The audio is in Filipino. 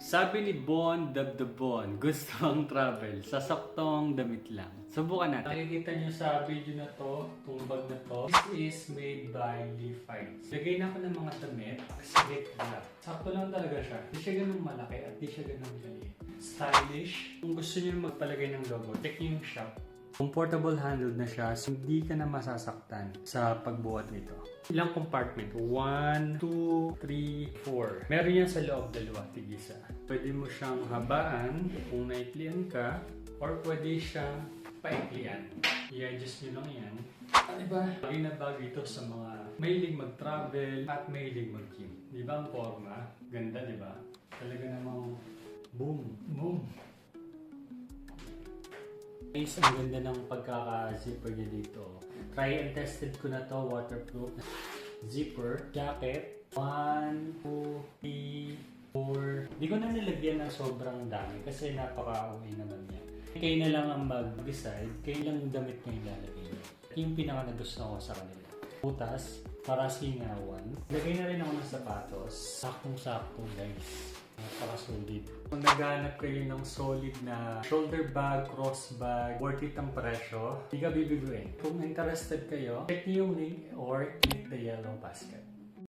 Sabi ni Bon Dabdabon, gusto ang travel sa saktong damit lang. Subukan natin. Nakikita nyo sa video na to, itong bag na to, this is made by Levi's. Lagay na ako ng mga damit, slit black. Sakto lang talaga siya. Di siya ganun malaki at di siya ganun maliit. Stylish. Kung gusto nyo magpalagay ng logo, check yung shop. Comfortable handled na siya, so hindi ka na masasaktan sa pagbuhat nito. Ilang compartment? 1, 2, 3, 4. Meron yan sa loob, dalawa, tig-isa. Pwede mo siyang habaan kung naiklian ka, or pwede siyang paiklian. I-adjust nyo lang yan. Diba? Bagay na bagay ito sa mga mahilig mag-travel at mahilig mag-gym. Diba ang forma? Ganda, diba? Talaga namang boom, boom. Guys, ang ganda ng pagkaka-zipper niya dito. Try and tested ko na to, waterproof. Zipper, jacket, 1, 2, 3, 4. Hindi ko na nilagyan ng sobrang dami kasi napaka-uwi naman niya. Kayo na lang ang mag-decide, kayo lang yung damit na ilalagay niyo. Yung pinaka nagustuhan ko sa kanila. Butas, para singawan. Lagay na rin ako ng sapatos. Saktong-sakto guys. Napaka-solid. Kung naghanap kayo ng solid na shoulder bag, cross bag, worth it ang presyo, hindi ka bibiguin. Kung interested kayo, check niyo yung link or click the yellow basket.